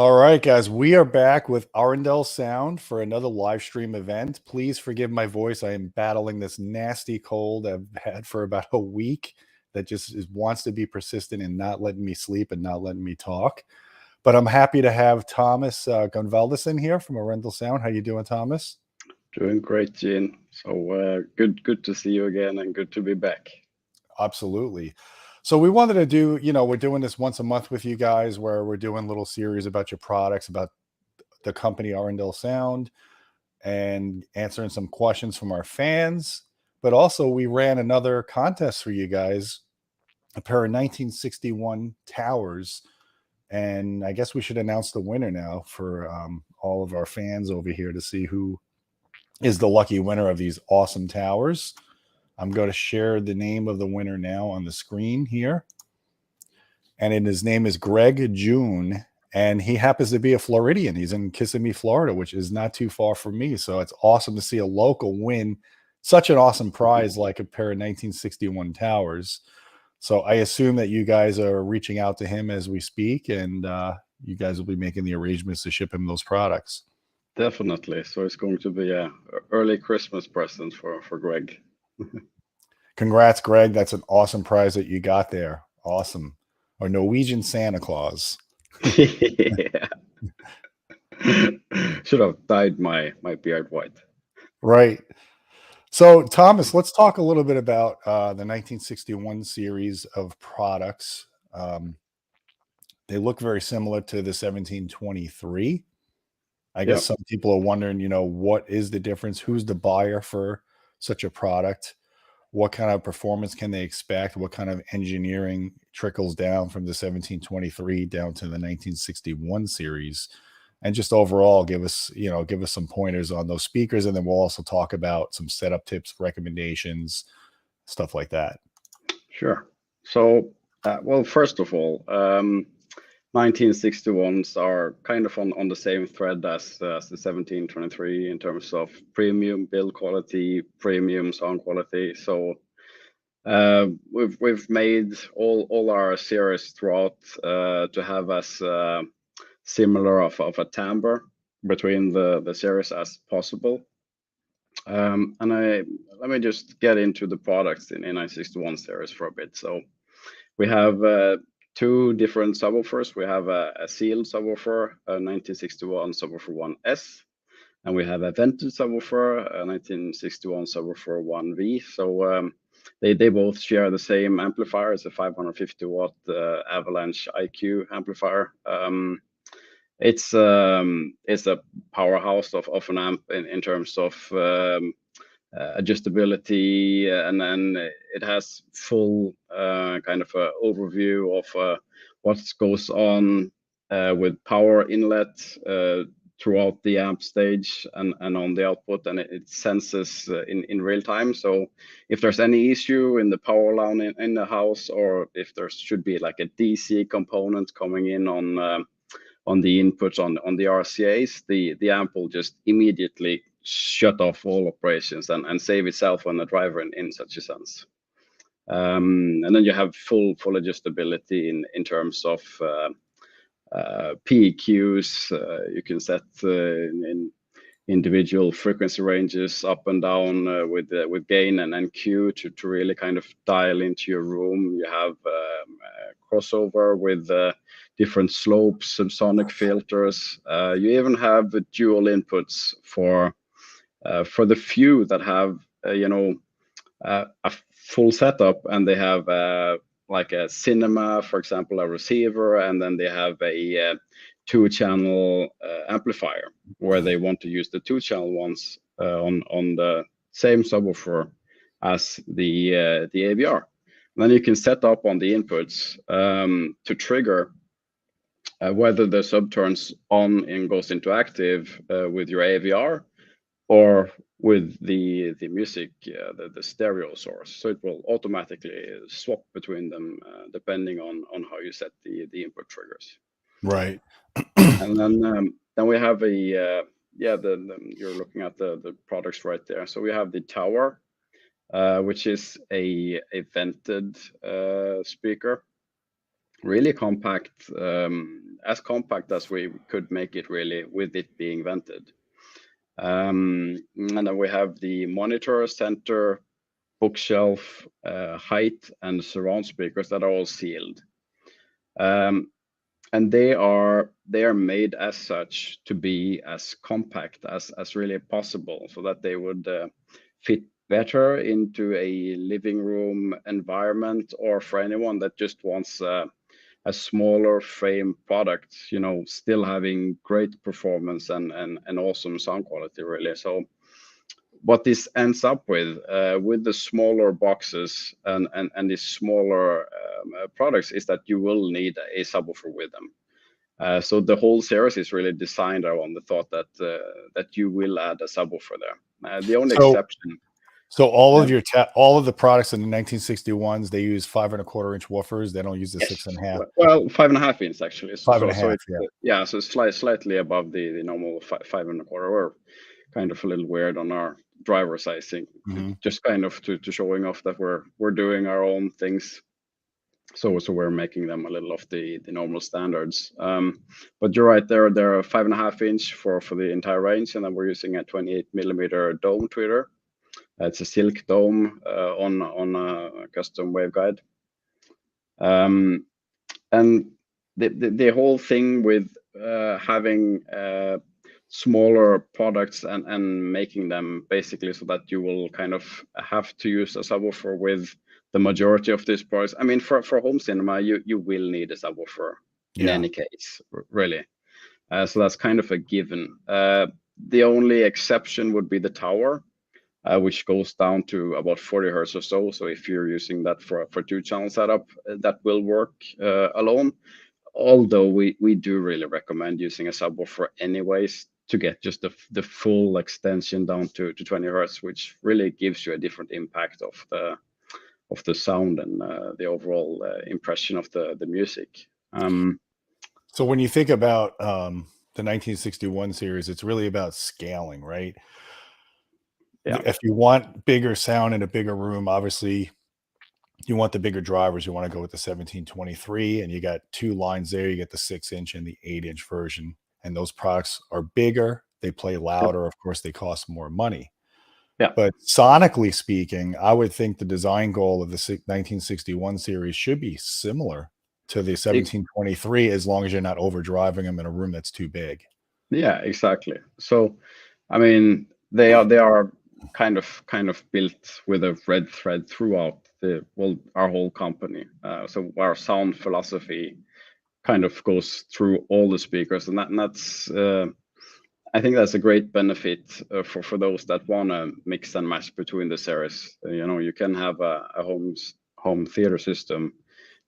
All right, guys, we are back with Arendal Sound for another live stream event. Please forgive my voice. I am battling this nasty cold I've had for about a week that wants to be persistent and not letting me sleep and not letting me talk. But I'm happy to have Thomas Gonvaldes in here from Arendal Sound. How you doing, Thomas? Doing great, Gene. So good to see you again and good to be back. Absolutely. So we wanted to do, we're doing this once a month with you guys where we're doing little series about your products, about the company Arendal Sound, and answering some questions from our fans. But also, we ran another contest for you guys, a pair of 1961 towers. And I guess we should announce the winner now for all of our fans over here to see who is the lucky winner of these awesome towers. I'm going to share the name of the winner now on the screen here. And his name is Greg June. And he happens to be a Floridian. He's in Kissimmee, Florida, which is not too far from me. So it's awesome to see a local win such an awesome prize like a pair of 1961 towers. So I assume that you guys are reaching out to him as we speak, and you guys will be making the arrangements to ship him those products. Definitely. So it's going to be a early Christmas present for Greg. Congrats, Greg. That's an awesome prize that you got there. Awesome. Or Norwegian Santa Claus. Yeah. Should have dyed my beard white. Right. So, Thomas, let's talk a little bit about the 1961 series of products. They look very similar to the 1723. I guess some people are wondering, what is the difference? Who's the buyer for such a product? What kind of performance can they expect? What kind of engineering trickles down from the 1723 down to the 1961 series? And just overall give us some pointers on those speakers. And then we'll also talk about some setup tips, recommendations, stuff like that. Sure. So, well, first of all, 1961s are kind of on the same thread as the 1723 in terms of premium build quality, premium sound quality. So we've made all our series throughout to have as similar of a timbre between the series as possible. And let me just get into the products in 961 series for a bit. So we have two different subwoofers. We have a sealed subwoofer, a 1961 subwoofer 1S, and we have a vented subwoofer, a 1961 subwoofer 1V. So they both share the same amplifier. It's a 550 watt Avalanche IQ amplifier. It's a powerhouse of an amp in terms of adjustability, and then it has full kind of a overview of what goes on with power inlet throughout the amp stage and on the output, and it senses in real time. So if there's any issue in the power line in the house, or if there should be like a DC component coming in on the inputs on the RCAs, the amp will just immediately shut off all operations and save itself on the driver in such a sense. And then you have full adjustability in terms of PEQs. You can set in individual frequency ranges up and down with gain and Q to really kind of dial into your room. You have crossover with different slopes, subsonic filters. You even have dual inputs for the few that have a full setup, and they have like a cinema, for example, a receiver, and then they have a two-channel amplifier where they want to use the two-channel ones on the same subwoofer as the AVR. And then you can set up on the inputs to trigger whether the sub turns on and goes into active with your AVR or with the music, the stereo source. So it will automatically swap between them depending on how you set the input triggers. Right. And then we have you're looking at the products right there. So we have the tower, which is a vented speaker, really compact. as compact as we could make it, really, with it being vented. And then we have the monitor, center, bookshelf, height, and surround speakers that are all sealed. And they are made as such to be as compact as really possible, so that they would fit better into a living room environment, or for anyone that just wants a smaller frame product, still having great performance and awesome sound quality, really. So what this ends up with the smaller boxes and these smaller products, is that you will need a subwoofer with them. So the whole series is really designed around the thought that you will add a subwoofer there. The only exception. So all of all of the products in the 1961s, they use 5.25-inch woofers. They don't use the 6.5. Well, 5.5 inch actually. 5.5. Yeah. So it's slightly above the normal 5.25. Or kind of a little weird on our driver sizing, just kind of to showing off that we're doing our own things. So we're making them a little off the normal standards. But you're right, they're 5.5 inch for the entire range, and then we're using a 28mm dome tweeter. It's a silk dome on a custom waveguide. And the whole thing with having smaller products and making them basically so that you will kind of have to use a subwoofer with the majority of these products. I mean, for home cinema, you will need a subwoofer in any case, really. So that's kind of a given. The only exception would be the tower, which goes down to about 40 hertz or so. So if you're using that for 2-channel setup, that will work alone. Although we do really recommend using a subwoofer anyways, to get just the full extension down to 20 hertz, which really gives you a different impact of the sound and the overall impression of the music. So when you think about the 1961 series, it's really about scaling, right? Yeah. If you want bigger sound in a bigger room, obviously you want the bigger drivers. You want to go with the 1723, and you got 2 lines there. You get the 6-inch and the 8-inch version, and those products are bigger. They play louder. Of course, they cost more money. Yeah. But sonically speaking, I would think the design goal of the 1961 series should be similar to the 1723, as long as you're not overdriving them in a room that's too big. Yeah, exactly. So, I mean, they are kind of built with a red thread throughout our whole company. So our sound philosophy kind of goes through all the speakers, and that's I think that's a great benefit for those that want to mix and match between the series. You can have a home theater system,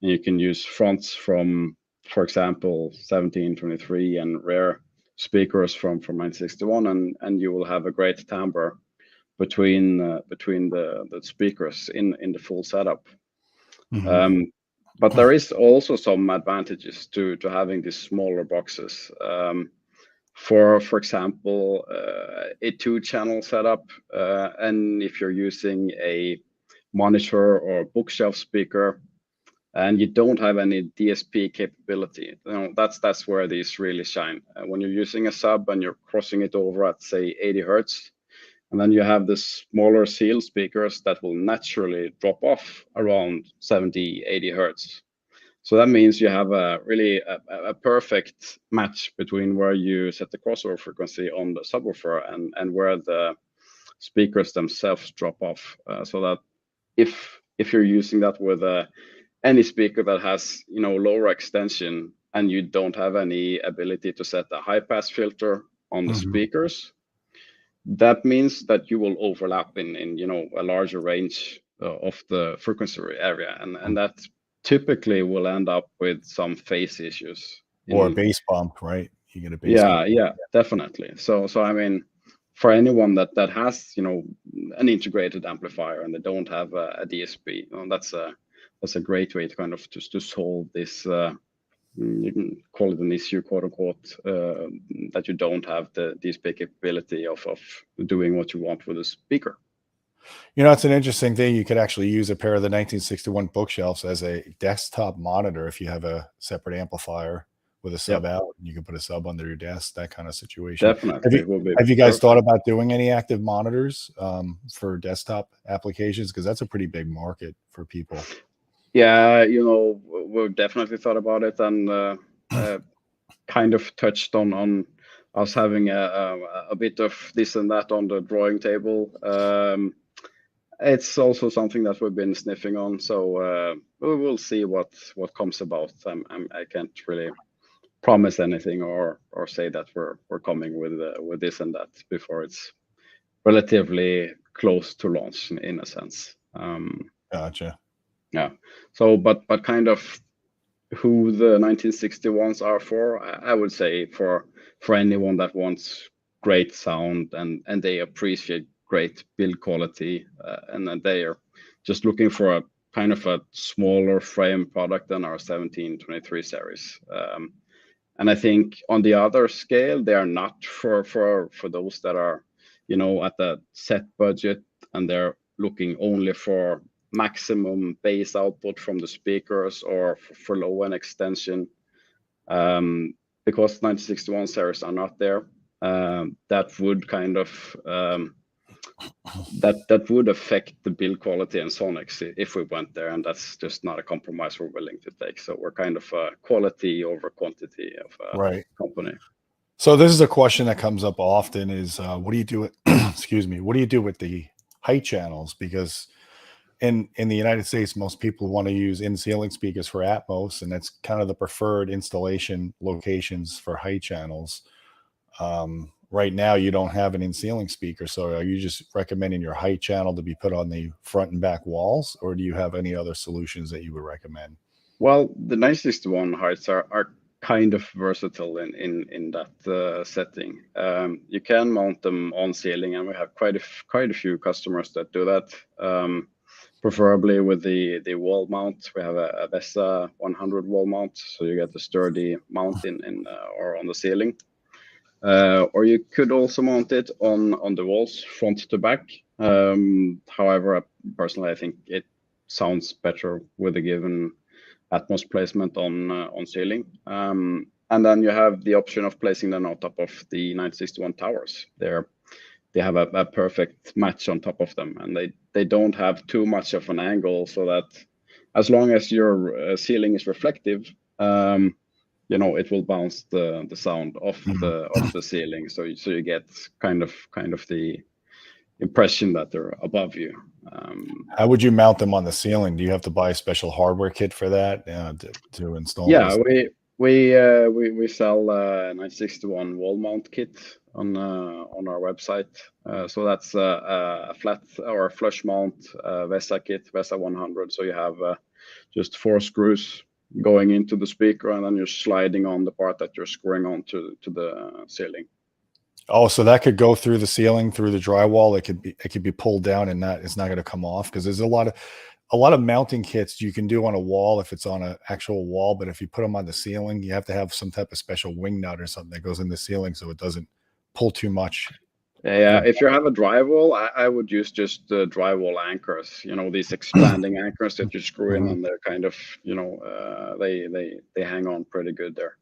and you can use fronts from, for example, 1723 and rear speakers from 961, and you will have a great timbre between the speakers in the full setup. But there is also some advantages to having these smaller boxes. For example, a 2-channel setup, and if you're using a monitor or bookshelf speaker, and you don't have any DSP capability, that's where these really shine. When you're using a sub and you're crossing it over at, say, 80 hertz, and then you have the smaller sealed speakers that will naturally drop off around 70, 80 hertz. So that means you have a perfect match between where you set the crossover frequency on the subwoofer and where the speakers themselves drop off. So that if you're using that with any speaker that has lower extension, and you don't have any ability to set a high pass filter on the speakers, that means that you will overlap in a larger range of the frequency area, and that typically will end up with some phase issues or a bass bump, right? You get a bass bump. Yeah, definitely. So I mean, for anyone that has an integrated amplifier and they don't have a DSP, that's a great way to kind of just to solve this. You can call it an issue, quote unquote, that you don't have the DSP capability of doing what you want with a speaker. It's an interesting thing. You could actually use a pair of the 1961 bookshelves as a desktop monitor if you have a separate amplifier with a sub out. You can put a sub under your desk, that kind of situation. Definitely, it will be Have you guys perfect. thought about doing any active monitors for desktop applications? Because that's a pretty big market for people. Yeah, we've definitely thought about it, and kind of touched on us having a bit of this and that on the drawing table. It's also something that we've been sniffing on, so we will see what comes about. I can't really promise anything or say that we're coming with this and that before it's relatively close to launch in a sense. Gotcha. Yeah. So, but kind of who the 1961s are for, I would say for anyone that wants great sound and they appreciate great build quality, and then they are just looking for a kind of a smaller frame product than our 1723 series. And I think on the other scale, they are not for those that are, at the set budget and they're looking only for maximum bass output from the speakers or for low end extension. Because 1961 series are not there, that would kind of that would affect the build quality and sonics if we went there, and that's just not a compromise we're willing to take. So we're kind of a quality over quantity of a company. So this is a question that comes up often: is what do you do with excuse me, what do you do with the height channels? Because in the United States, most people want to use in-ceiling speakers for Atmos, and that's kind of the preferred installation locations for height channels. Right now, you don't have an in-ceiling speaker, so are you just recommending your height channel to be put on the front and back walls, or do you have any other solutions that you would recommend? Well, the 961 heights are kind of versatile in that setting. You can mount them on ceiling, and we have quite a few customers that do that. Preferably with the wall mount. We have a VESA 100 wall mount, so you get a sturdy mount in or on the ceiling. Or you could also mount it on the walls, front to back. However, personally, I think it sounds better with a given Atmos placement on ceiling. And then you have the option of placing them on top of the 961 towers. They have a perfect match on top of them, and they don't have too much of an angle, so that as long as your ceiling is reflective, it will bounce the sound off the ceiling, so you get kind of the impression that they're above you. How would you mount them on the ceiling? Do you have to buy a special hardware kit for that to install? Yeah, we sell a 961 wall mount kit on our website. So that's a flat or a flush mount VESA kit, VESA 100. So you have just 4 screws going into the speaker, and then you're sliding on the part that you're screwing onto the ceiling. Oh, so that could go through the ceiling, through the drywall. It could be pulled down, and it's not going to come off, because there's a lot of mounting kits you can do on a wall if it's on an actual wall, but if you put them on the ceiling, you have to have some type of special wing nut or something that goes in the ceiling so it doesn't pull too much. Yeah, if you have a drywall, I would use just the drywall anchors. These expanding anchors that you screw in, and they're kind of, they hang on pretty good there.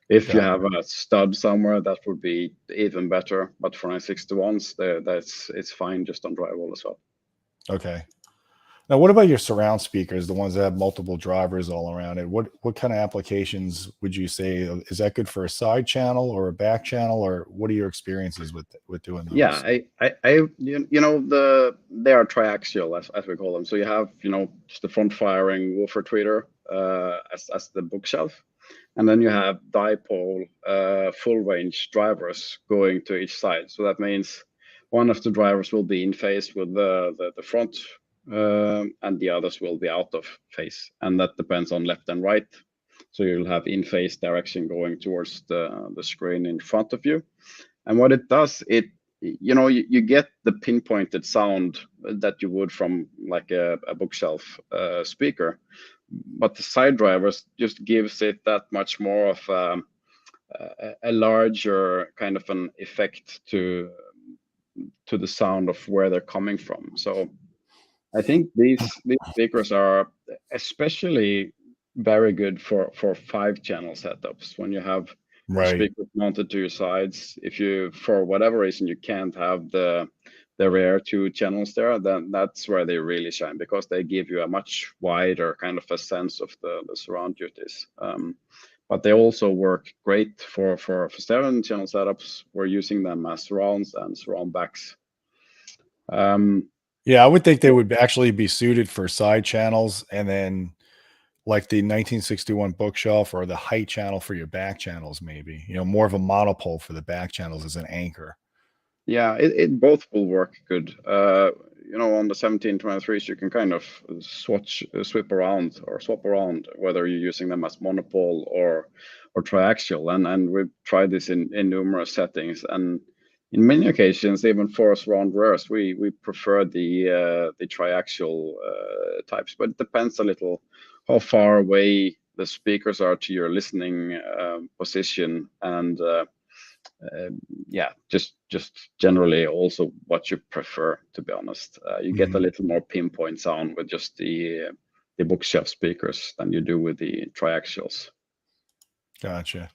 If you have a stud somewhere, that would be even better. But for 961s, it's fine just on drywall as well. Okay. Now, what about your surround speakers, the ones that have multiple drivers all around it? What kind of applications would you say, is that good for a side channel or a back channel, or what are your experiences with doing those? Yeah, they are triaxial as we call them. So you have just the front firing woofer tweeter as the bookshelf, and then you have dipole full range drivers going to each side. So that means one of the drivers will be in phase with the front. And the others will be out of phase, and that depends on left and right. So you'll have in phase direction going towards the screen in front of you. And what it does, you get the pinpointed sound that you would from like a bookshelf speaker, but the side drivers just gives it that much more of a larger kind of an effect to the sound of where they're coming from. So I think these speakers are especially very good for 5-channel setups when you have the Right. speakers mounted to your sides. If you, for whatever reason, you can't have the rear 2 channels there, then that's where they really shine, because they give you a much wider kind of a sense of the surround duties. But they also work great for 7-channel setups. We're using them as surrounds and surround backs. Yeah, I would think they would actually be suited for side channels, and then like the 1961 bookshelf or the height channel for your back channels, maybe, more of a monopole for the back channels as an anchor. Yeah, it both will work good. On the 1723s, you can kind of swap around whether you're using them as monopole or triaxial, and we've tried this in numerous settings, and in many occasions, even for surround rears, we prefer the triaxial types, but it depends a little how far away the speakers are to your listening position, and yeah, just generally also what you prefer, to be honest. You get a little more pinpoint sound with just the bookshelf speakers than you do with the triaxials. Gotcha.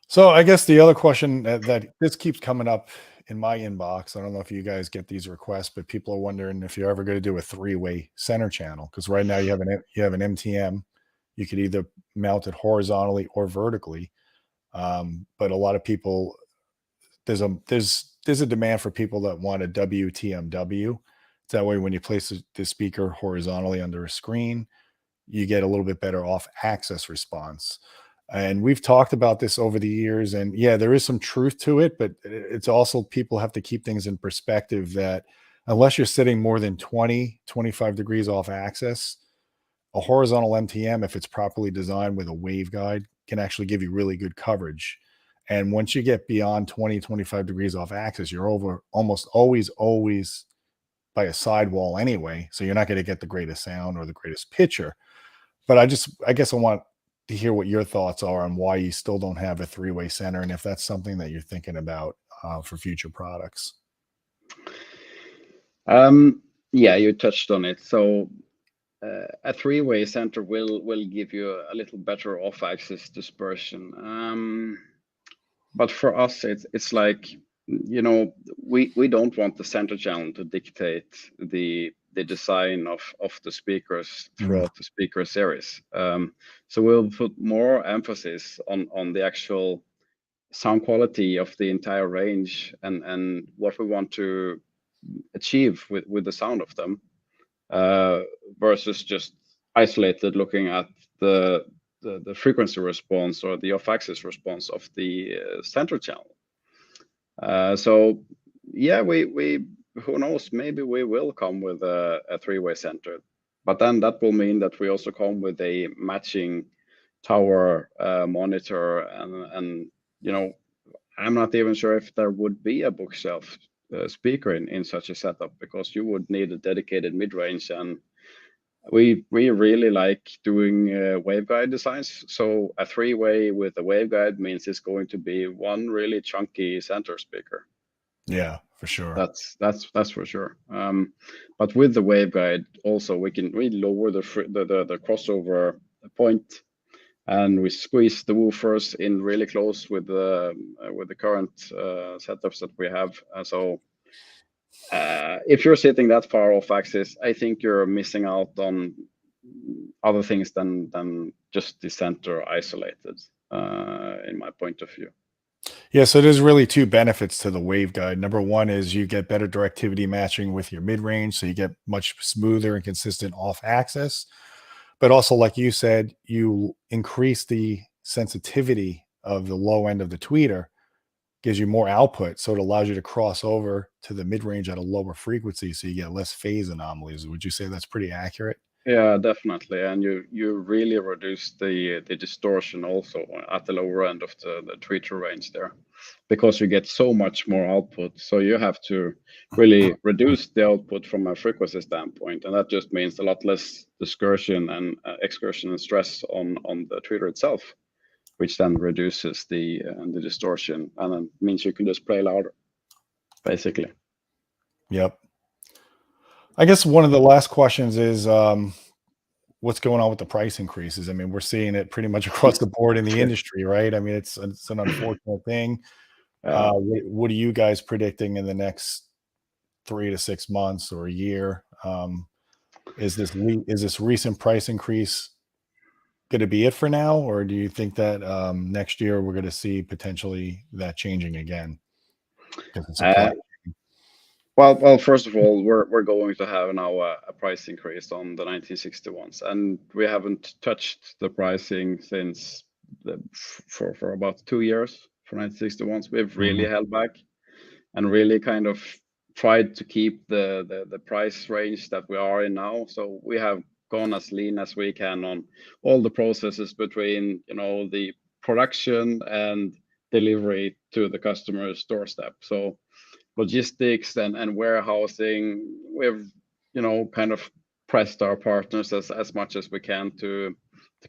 So I guess the other question that this keeps coming up in my inbox, I don't know if you guys get these requests, but people are wondering if you're ever going to do a 3-way center channel, because right now you have an MTM. You could either mount it horizontally or vertically, but a lot of people, there's a demand for people that want a WTMW. That way, when you place the speaker horizontally under a screen, you get a little bit better off access response. And we've talked about this over the years, and yeah, there is some truth to it, but it's also, people have to keep things in perspective, that unless you're sitting more than 25 degrees off axis, a horizontal MTM, if it's properly designed with a waveguide, can actually give you really good coverage. And once you get beyond 25 degrees off axis, you're over almost always by a sidewall anyway. So you're not going to get the greatest sound or the greatest picture. But I guess I want to hear what your thoughts are on why you still don't have a 3-way center, and if that's something that you're thinking about for future products. Yeah, you touched on it. So a 3-way center will give you a little better off-axis dispersion. But for us, it's like, we don't want the center channel to dictate the design of the speakers throughout the speaker series. So we'll put more emphasis on the actual sound quality of the entire range, and what we want to achieve with the sound of them, versus just isolated looking at the frequency response or the off-axis response of the center channel. So yeah, we who knows, maybe we will come with a 3-way center, but then that will mean that we also come with a matching tower monitor, and I'm not even sure if there would be a bookshelf speaker in such a setup, because you would need a dedicated mid-range, and we really like doing waveguide designs. So a 3-way with a waveguide means it's going to be one really chunky center speaker. Yeah, for sure. That's for sure. But with the waveguide also, we lower the crossover point, and we squeeze the woofers in really close with the current setups that we have. So if you're sitting that far off axis, I think you're missing out on other things than just the center isolated, in my point of view. Yeah, so there's really two benefits to the waveguide. Number one is you get better directivity matching with your mid-range, so you get much smoother and consistent off axis. But also, like you said, you increase the sensitivity of the low end of the tweeter, gives you more output, so it allows you to cross over to the mid-range at a lower frequency, so you get less phase anomalies. Would you say that's pretty accurate? Yeah, definitely, and you really reduce the distortion also at the lower end of the tweeter range there, because you get so much more output. So you have to really reduce the output from a frequency standpoint, and that just means a lot less dispersion and excursion and stress on the tweeter itself, which then reduces the distortion, and then means you can just play louder, basically. Yep. I guess one of the last questions is, what's going on with the price increases? I mean, we're seeing it pretty much across the board in the industry, right? I mean, it's an unfortunate thing. What are you guys predicting in the next 3 to 6 months or a year? Is this recent price increase going to be it for now, or do you think that next year we're going to see potentially that changing again because of supply? Well, first of all, we're going to have now a price increase on the 1961s, and we haven't touched the pricing since for about 2 years for 1961s. We've really Mhm. held back and really kind of tried to keep the price range that we are in now. So we have gone as lean as we can on all the processes between the production and delivery to the customer's doorstep. So logistics and warehousing, we've kind of pressed our partners as much as we can to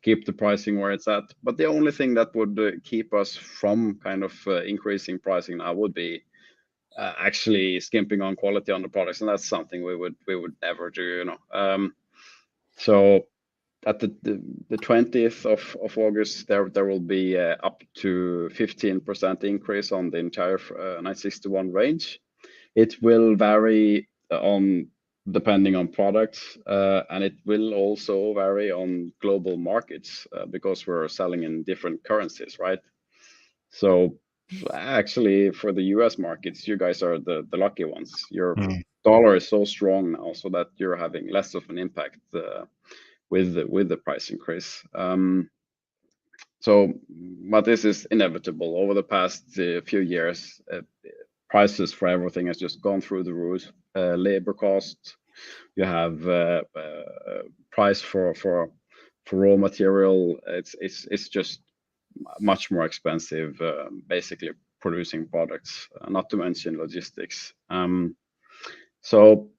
keep the pricing where it's at. But the only thing that would keep us from kind of increasing pricing now would be actually skimping on quality on the products, and that's something we would never do. So at the 20th of August, there will be up to 15% increase on the entire 961 range. It will vary depending on products, and it will also vary on global markets because we're selling in different currencies, right? So actually, for the US markets, you guys are the lucky ones. Your Mhm. dollar is so strong now, so that you're having less of an impact with the price increase. But this is inevitable. Over the past few years, prices for everything has just gone through the roof. Labor costs, you have price for raw material. It's just much more expensive, basically producing products, not to mention logistics. So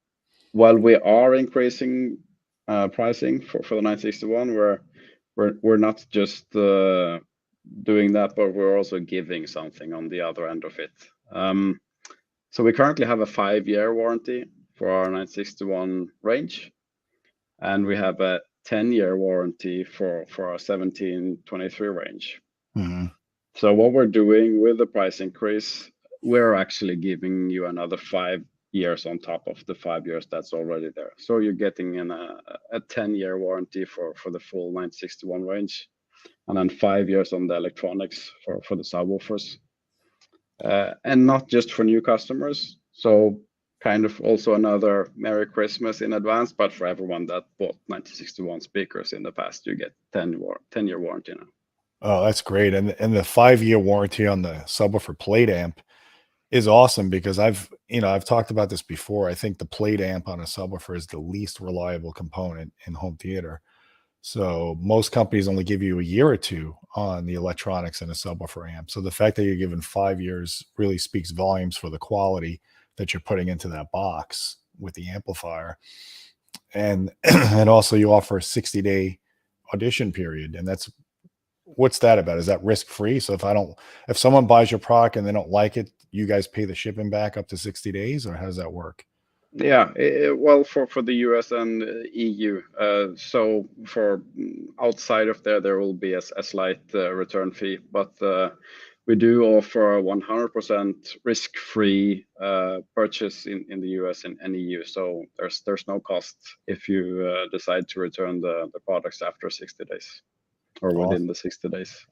while we are increasing pricing for the 961, we're not just doing that, but we're also giving something on the other end of it. So we currently have a 5-year warranty for our 961 range, and we have a 10-year warranty for our 1723 range. Mhm. So what we're doing with the price increase, we're actually giving you another 5 years on top of the 5 years that's already there. So you're getting a 10-year warranty for the full 961 range, and then 5 years on the electronics for the subwoofers, and not just for new customers. So kind of also another Merry Christmas in advance, but for everyone that bought 1961 speakers in the past, you get 10-year warranty now. Oh, that's great, and the 5-year warranty on the subwoofer plate amp is awesome because I've talked about this before. I think the plate amp on a subwoofer is the least reliable component in home theater. So most companies only give you a year or two on the electronics in a subwoofer amp. So the fact that you're given 5 years really speaks volumes for the quality that you're putting into that box with the amplifier. And and also you offer a 60-day audition period, and that's what's that about? Is that risk free? So if someone buys your product and they don't like it, you guys pay the shipping back up to 60 days, or how does that work? Yeah, well, for the US and EU. So for outside of there will be a slight return fee, but we do offer a 100% risk-free purchase in the US and EU. So there's no cost if you decide to return the products after 60 days or within Awesome. the 60 days.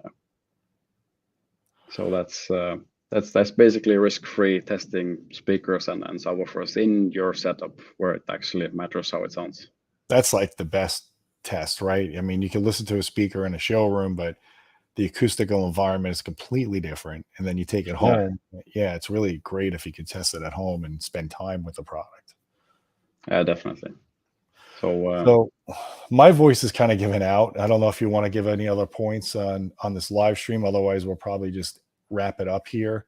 So that's basically risk-free testing speakers and subwoofers in your setup where it actually matters how it sounds. That's like the best test, right? I mean, you can listen to a speaker in a showroom, but the acoustical environment is completely different. And then you take it Yeah, home. Yeah, it's really great if you could test it at home and spend time with the product. yeah, definitely. So So my voice is kind of giving out. I don't know if you want to give any other points on this live stream. Otherwise, we'll probably just wrap it up here.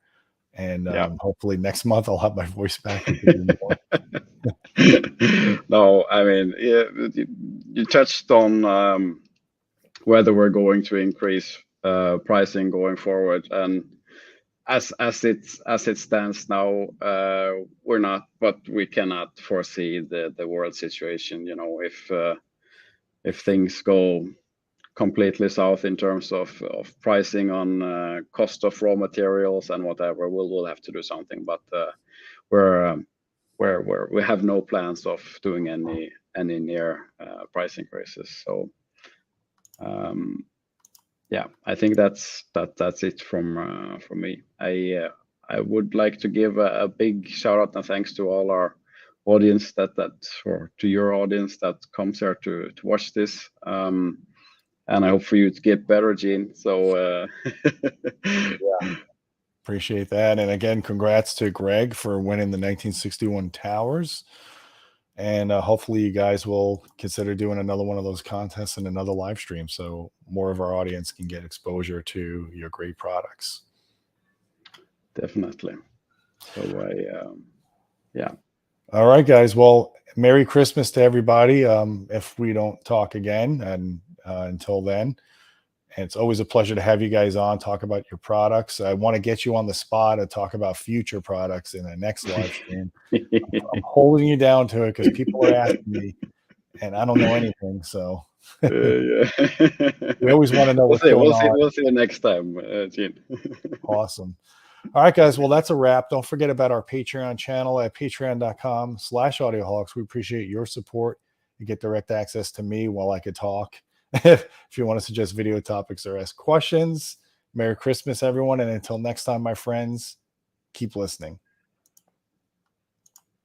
And yeah. hopefully next month I'll have my voice back. We can do more. No, I mean, yeah, you touched on whether we're going to increase pricing going forward, and as it stands now, we're not, but we cannot foresee the world situation. If if things go completely south in terms of pricing on cost of raw materials and whatever, we'll have to do something. But we have no plans of doing any near price increases. So yeah, I think that's it from me. I would like to give a big shout out and thanks to all our audience or to your audience that comes here to watch this. And I hope for you to get better, Gene. So yeah, appreciate that. And again, congrats to Greg for winning the 1961 Towers. And hopefully you guys will consider doing another one of those contests and another live stream so more of our audience can get exposure to your great products. Definitely. So yeah. All right, guys. Well, Merry Christmas to everybody. If we don't talk again, and until then, and it's always a pleasure to have you guys on, talk about your products. I want to get you on the spot and talk about future products in the next live stream. I'm holding you down to it because people are asking me, and I don't know anything. So yeah. we always want to know what's going on. We'll see you next time, Gene. Awesome. All right, guys. Well, that's a wrap. Don't forget about our Patreon channel at patreon.com/Audioholics. We appreciate your support. You get direct access to me while I could talk. If you want to suggest video topics or ask questions. Merry Christmas, everyone. And until next time, my friends, keep listening.